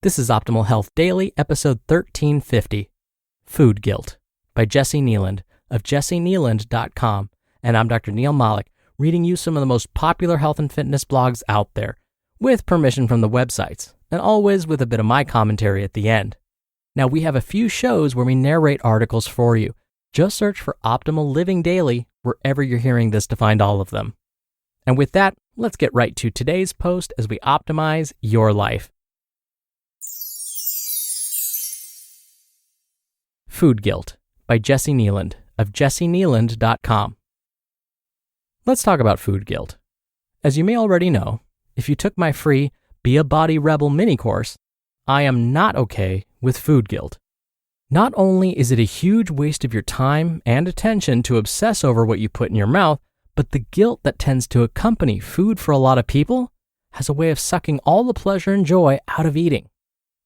This is Optimal Health Daily, episode 1350, Food Guilt, by Jessi Kneeland of JessiKneeland.com. And I'm Dr. Neil Malik, reading you some of the most popular health and fitness blogs out there, with permission from the websites, and always with a bit of my commentary at the end. Now, we have a few shows where we narrate articles for you. Just search for Optimal Living Daily wherever you're hearing this to find all of them. And with that, let's get right to today's post as we optimize your life. Food Guilt, by Jessi Kneeland of JessiKneeland.com. Let's talk about food guilt. As you may already know, if you took my free Be a Body Rebel mini course, I am not okay with food guilt. Not only is it a huge waste of your time and attention to obsess over what you put in your mouth, but the guilt that tends to accompany food for a lot of people has a way of sucking all the pleasure and joy out of eating.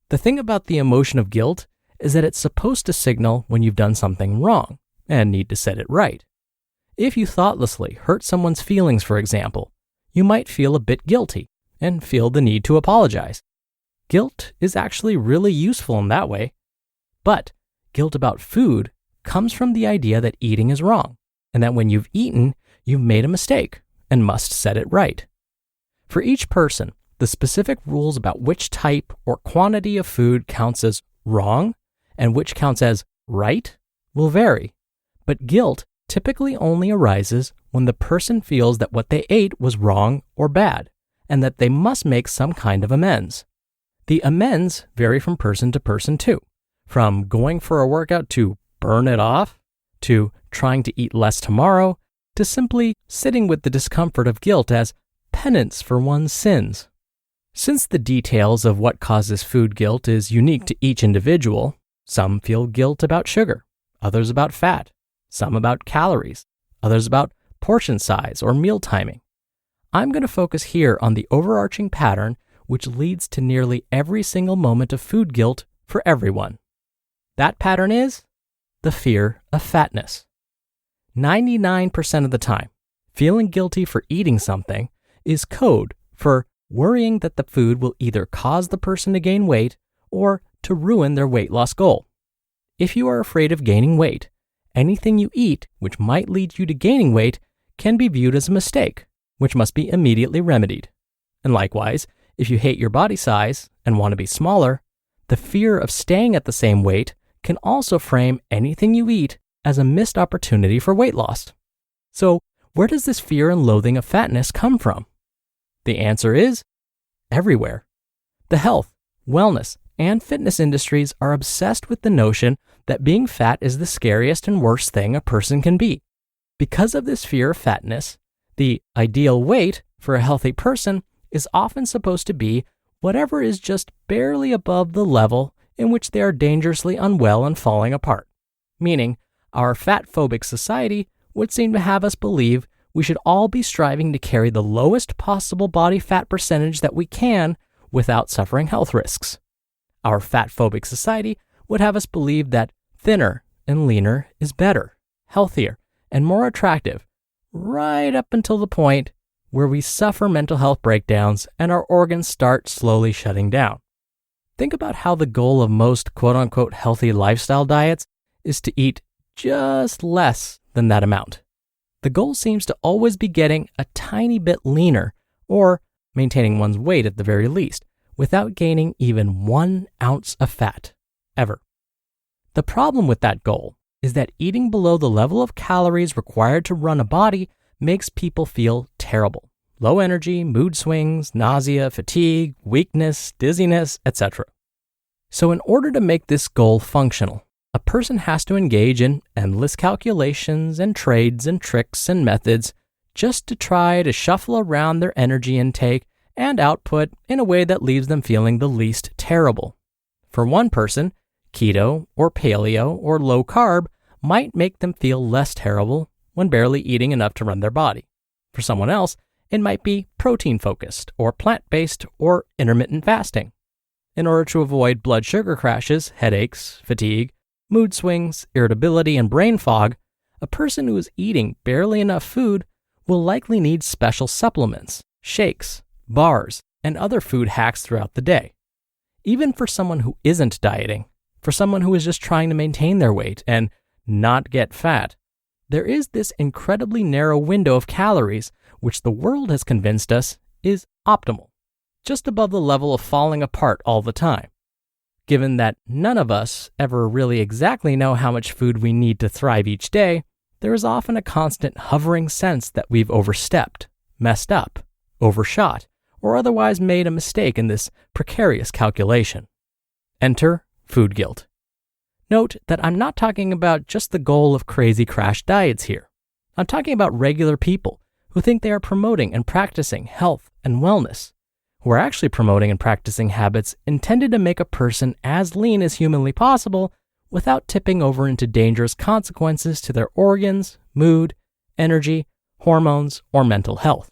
The thing about the emotion of guilt is that it's supposed to signal when you've done something wrong and need to set it right. If you thoughtlessly hurt someone's feelings, for example, you might feel a bit guilty and feel the need to apologize. Guilt is actually really useful in that way. But guilt about food comes from the idea that eating is wrong, and that when you've eaten, you've made a mistake and must set it right. For each person, the specific rules about which type or quantity of food counts as wrong and which counts as right will vary. But guilt typically only arises when the person feels that what they ate was wrong or bad, and that they must make some kind of amends. The amends vary from person to person too, from going for a workout to burn it off, to trying to eat less tomorrow, to simply sitting with the discomfort of guilt as penance for one's sins. Since the details of what causes food guilt is unique to each individual, some feel guilt about sugar, others about fat, some about calories, others about portion size or meal timing. I'm going to focus here on the overarching pattern which leads to nearly every single moment of food guilt for everyone. That pattern is the fear of fatness. 99% of the time, feeling guilty for eating something is code for worrying that the food will either cause the person to gain weight or to ruin their weight loss goal. If you are afraid of gaining weight, anything you eat which might lead you to gaining weight can be viewed as a mistake, which must be immediately remedied. And likewise, if you hate your body size and want to be smaller, the fear of staying at the same weight can also frame anything you eat as a missed opportunity for weight loss. So, where does this fear and loathing of fatness come from? The answer is everywhere. The health, wellness, and fitness industries are obsessed with the notion that being fat is the scariest and worst thing a person can be. Because of this fear of fatness, the ideal weight for a healthy person is often supposed to be whatever is just barely above the level in which they are dangerously unwell and falling apart. Meaning, our fat-phobic society would seem to have us believe we should all be striving to carry the lowest possible body fat percentage that we can without suffering health risks. Our fat-phobic society would have us believe that thinner and leaner is better, healthier, and more attractive, right up until the point where we suffer mental health breakdowns and our organs start slowly shutting down. Think about how the goal of most quote-unquote healthy lifestyle diets is to eat just less than that amount. The goal seems to always be getting a tiny bit leaner or maintaining one's weight at the very least, without gaining even 1 ounce of fat, ever. The problem with that goal is that eating below the level of calories required to run a body makes people feel terrible. Low energy, mood swings, nausea, fatigue, weakness, dizziness, etc. So in order to make this goal functional, a person has to engage in endless calculations and trades and tricks and methods just to try to shuffle around their energy intake and output in a way that leaves them feeling the least terrible. For one person, keto or paleo or low carb might make them feel less terrible when barely eating enough to run their body. For someone else, it might be protein-focused or plant-based or intermittent fasting. In order to avoid blood sugar crashes, headaches, fatigue, mood swings, irritability, and brain fog, a person who is eating barely enough food will likely need special supplements, shakes, bars, and other food hacks throughout the day. Even for someone who isn't dieting, for someone who is just trying to maintain their weight and not get fat, there is this incredibly narrow window of calories which the world has convinced us is optimal, just above the level of falling apart all the time. Given that none of us ever really exactly know how much food we need to thrive each day, there is often a constant hovering sense that we've overstepped, messed up, overshot, or otherwise made a mistake in this precarious calculation. Enter food guilt. Note that I'm not talking about just the goal of crazy crash diets here. I'm talking about regular people who think they are promoting and practicing health and wellness, who are actually promoting and practicing habits intended to make a person as lean as humanly possible without tipping over into dangerous consequences to their organs, mood, energy, hormones, or mental health.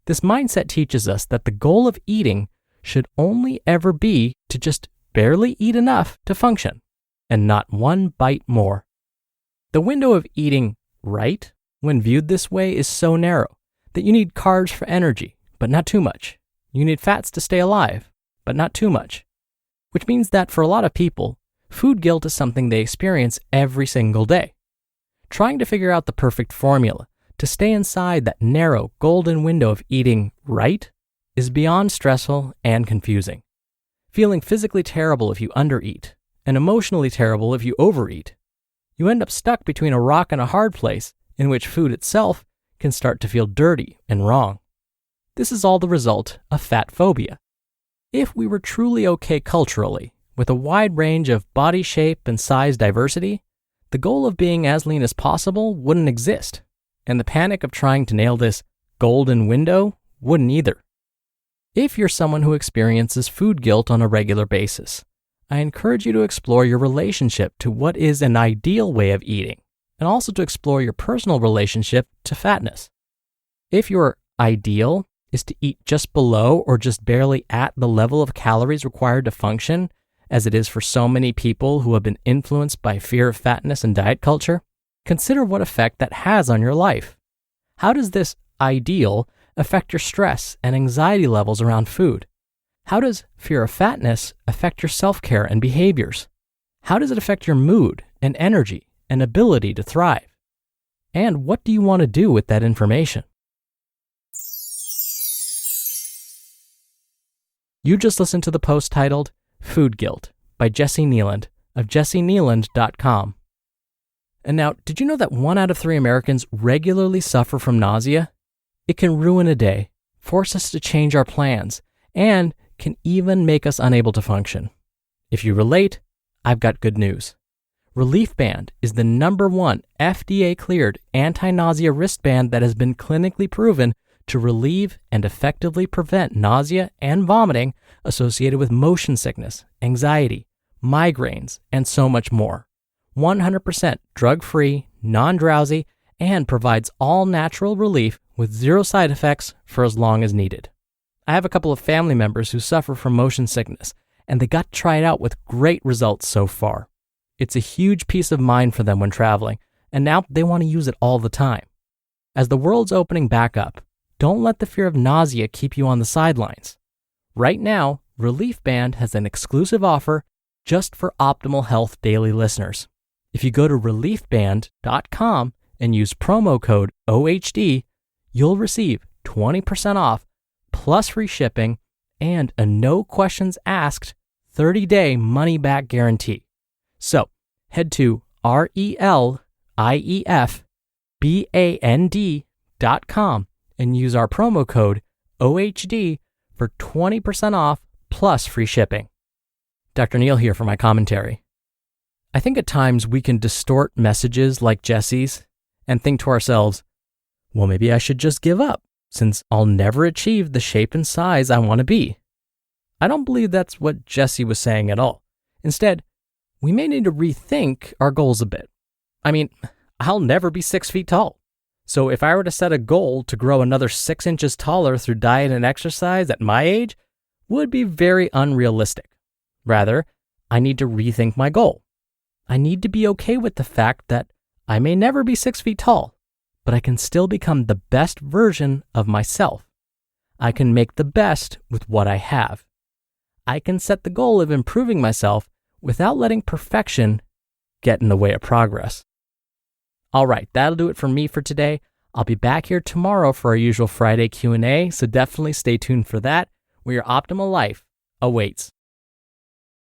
This mindset teaches us that the goal of eating should only ever be to just barely eat enough to function, and not one bite more. The window of eating right, when viewed this way, is so narrow that you need carbs for energy, but not too much. You need fats to stay alive, but not too much. Which means that for a lot of people, food guilt is something they experience every single day. Trying to figure out the perfect formula to stay inside that narrow golden window of eating right is beyond stressful and confusing. Feeling physically terrible if you undereat, and emotionally terrible if you overeat. You end up stuck between a rock and a hard place in which food itself can start to feel dirty and wrong. This is all the result of fat phobia. If we were truly okay culturally, with a wide range of body shape and size diversity, the goal of being as lean as possible wouldn't exist, and the panic of trying to nail this golden window wouldn't either. If you're someone who experiences food guilt on a regular basis, I encourage you to explore your relationship to what is an ideal way of eating, and also to explore your personal relationship to fatness. If your ideal is to eat just below or just barely at the level of calories required to function, as it is for so many people who have been influenced by fear of fatness and diet culture, consider what effect that has on your life. How does this ideal affect your stress and anxiety levels around food? How does fear of fatness affect your self-care and behaviors? How does it affect your mood and energy and ability to thrive? And what do you want to do with that information? You just listened to the post titled Food Guilt by Jessi Kneeland of JessiKneeland.com. And now, did you know that 1 out of 3 Americans regularly suffer from nausea? It can ruin a day, force us to change our plans, and can even make us unable to function. If you relate, I've got good news. Relief Band is the #1 FDA-cleared anti-nausea wristband that has been clinically proven to relieve and effectively prevent nausea and vomiting associated with motion sickness, anxiety, migraines, and so much more. 100% drug-free, non-drowsy, and provides all-natural relief with 0 side effects for as long as needed. I have a couple of family members who suffer from motion sickness, and they got to try it out with great results so far. It's a huge peace of mind for them when traveling, and now they want to use it all the time. As the world's opening back up, don't let the fear of nausea keep you on the sidelines. Right now, Relief Band has an exclusive offer just for Optimal Health Daily listeners. If you go to reliefband.com and use promo code OHD, you'll receive 20% off plus free shipping and a no questions asked 30-day money-back guarantee. So head to reliefband.com and use our promo code OHD for 20% off plus free shipping. Dr. Neil here for my commentary. I think at times we can distort messages like Jessi's and think to ourselves, well, maybe I should just give up since I'll never achieve the shape and size I want to be. I don't believe that's what Jessi was saying at all. Instead, we may need to rethink our goals a bit. I mean, I'll never be 6 feet tall. So if I were to set a goal to grow another 6 inches taller through diet and exercise at my age, would be very unrealistic. Rather, I need to rethink my goal. I need to be okay with the fact that I may never be 6 feet tall, but I can still become the best version of myself. I can make the best with what I have. I can set the goal of improving myself without letting perfection get in the way of progress. All right, that'll do it for me for today. I'll be back here tomorrow for our usual Friday Q&A, so definitely stay tuned for that, where your optimal life awaits.